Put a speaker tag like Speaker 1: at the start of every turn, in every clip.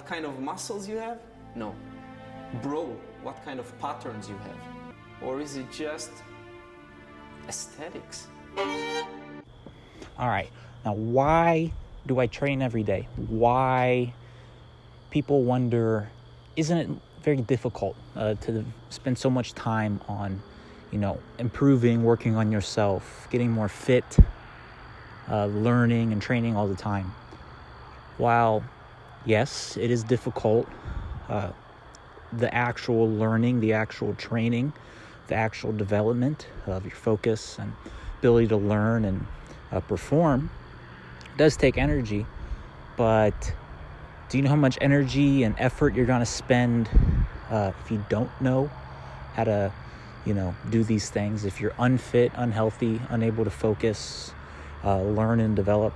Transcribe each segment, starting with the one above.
Speaker 1: kind of muscles you have? No. Bro, what kind of patterns you have? Or is it just aesthetics?
Speaker 2: All right, now why do I train every day? Why? People wonder, isn't it very difficult to spend so much time on, improving, working on yourself, getting more fit, learning and training all the time? While, yes, it is difficult, the actual learning, the actual training, the actual development of your focus and ability to learn and perform does take energy, but do you know how much energy and effort you're going to spend if you don't know how to, do these things? If you're unfit, unhealthy, unable to focus, learn and develop,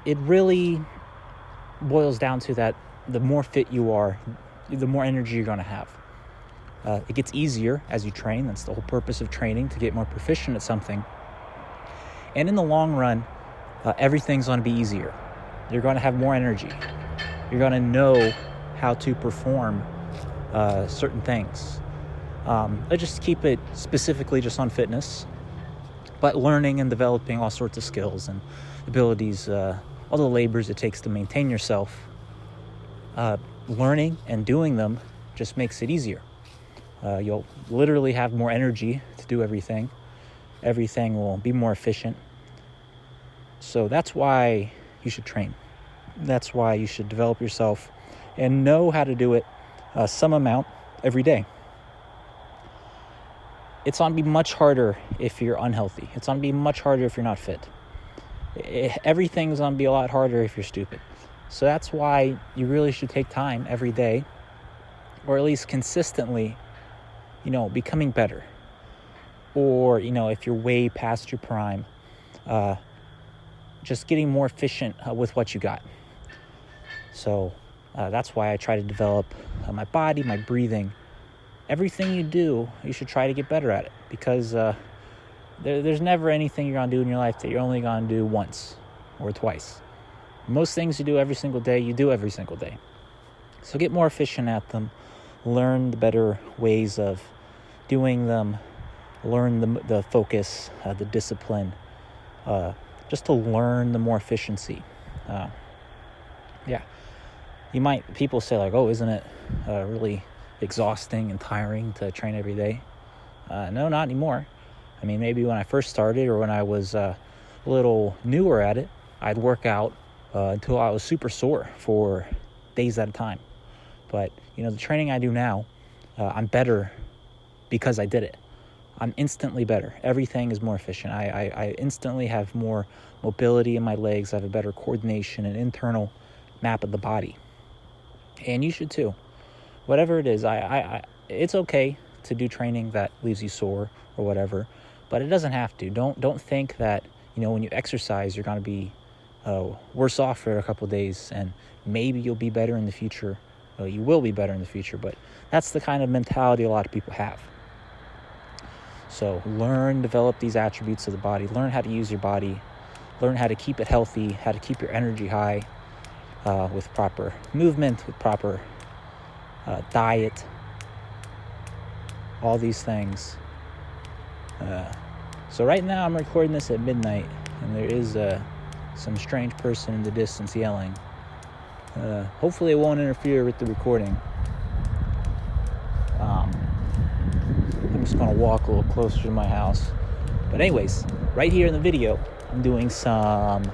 Speaker 2: it really boils down to that the more fit you are, the more energy you're going to have. It gets easier as you train. That's the whole purpose of training, to get more proficient at something. And in the long run, everything's going to be easier. You're going to have more energy. You're going to know how to perform certain things. Let's just keep it specifically just on fitness, but learning and developing all sorts of skills and abilities, all the labors it takes to maintain yourself. Learning and doing them just makes it easier. You'll literally have more energy to do everything. Everything will be more efficient. So that's why you should train. That's why you should develop yourself and know how to do it some amount every day. It's going to be much harder if you're unhealthy. It's going to be much harder if you're not fit. Everything's going to be a lot harder if you're stupid. So that's why you really should take time every day, or at least consistently, becoming better. Or, if you're way past your prime, just getting more efficient with what you got. So that's why I try to develop my body, my breathing. Everything you do, you should try to get better at it, because there's never anything you're going to do in your life that you're only going to do once or twice. Most things you do every single day, you do every single day. So get more efficient at them. Learn the better ways of doing them. Learn the focus, the discipline, just to learn the more efficiency. People say like, oh, isn't it really exhausting and tiring to train every day? No, not anymore. I mean, maybe when I first started, or when I was a little newer at it, I'd work out until I was super sore for days at a time. But, the training I do now, I'm better because I did it. I'm instantly better. Everything is more efficient. I instantly have more mobility in my legs. I have a better coordination and internal map of the body. And you should too. Whatever it is, it's okay to do training that leaves you sore or whatever, but it doesn't have to. Don't think that, when you exercise, you're going to be worse off for a couple of days, and maybe you'll be better in the future. You will be better in the future, but that's the kind of mentality a lot of people have. So develop these attributes of the body. Learn how to use your body. Learn how to keep it healthy, how to keep your energy high with proper movement, with proper diet, all these things. So right now I'm recording this at midnight, and there is some strange person in the distance yelling. Hopefully it won't interfere with the recording. I'm just going to walk a little closer to my house. But anyways, right here in the video, I'm doing some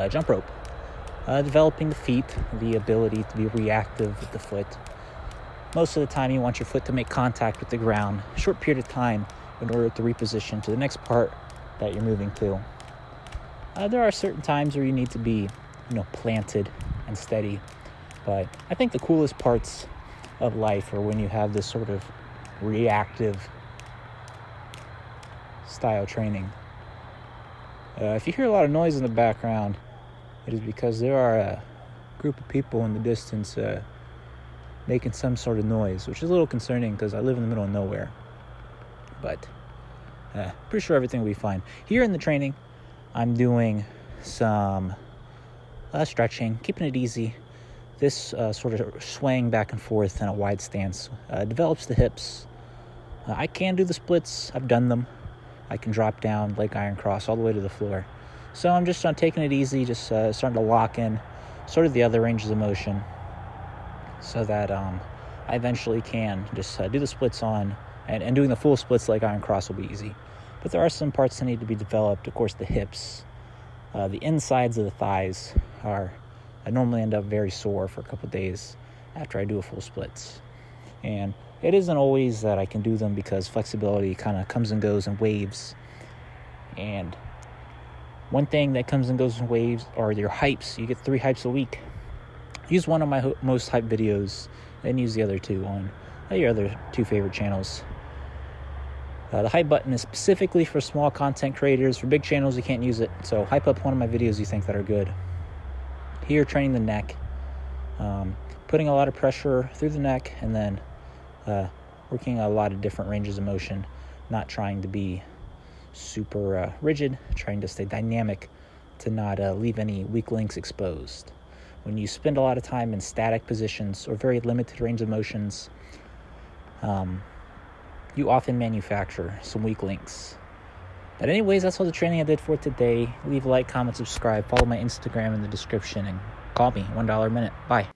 Speaker 2: jump rope. Developing the feet, the ability to be reactive with the foot. Most of the time you want your foot to make contact with the ground a short period of time in order to reposition to the next part that you're moving to. There are certain times where you need to be, planted and steady. But I think the coolest parts of life are when you have this sort of reactive style training. If you hear a lot of noise in the background, it is because there are a group of people in the distance making some sort of noise, which is a little concerning because I live in the middle of nowhere. But pretty sure everything will be fine. Here in the training, I'm doing some stretching, keeping it easy, this sort of swaying back and forth in a wide stance develops the hips. I can do the splits. I've done them. I can drop down leg iron cross all the way to the floor. So I'm just taking it easy, just starting to lock in sort of the other ranges of motion so that I eventually can just do the splits on, and doing the full splits leg iron cross will be easy. But there are some parts that need to be developed. Of course, the hips, the insides of the thighs I normally end up very sore for a couple of days after I do a full splits. And it isn't always that I can do them because flexibility kind of comes and goes in waves. And one thing that comes and goes in waves are your hypes. You get 3 hypes a week. Use one of my most hyped videos, then use the other 2 on your other 2 favorite channels. The hype button is specifically for small content creators. For big channels, you can't use it. So hype up one of my videos you think that are good. Here, training the neck, putting a lot of pressure through the neck, and then working a lot of different ranges of motion, not trying to be super rigid, trying to stay dynamic to not leave any weak links exposed. When you spend a lot of time in static positions or very limited range of motions, you often manufacture some weak links. But anyways, that's all the training I did for today. Leave a like, comment, subscribe, follow my Instagram in the description, and call me $1 a minute. Bye.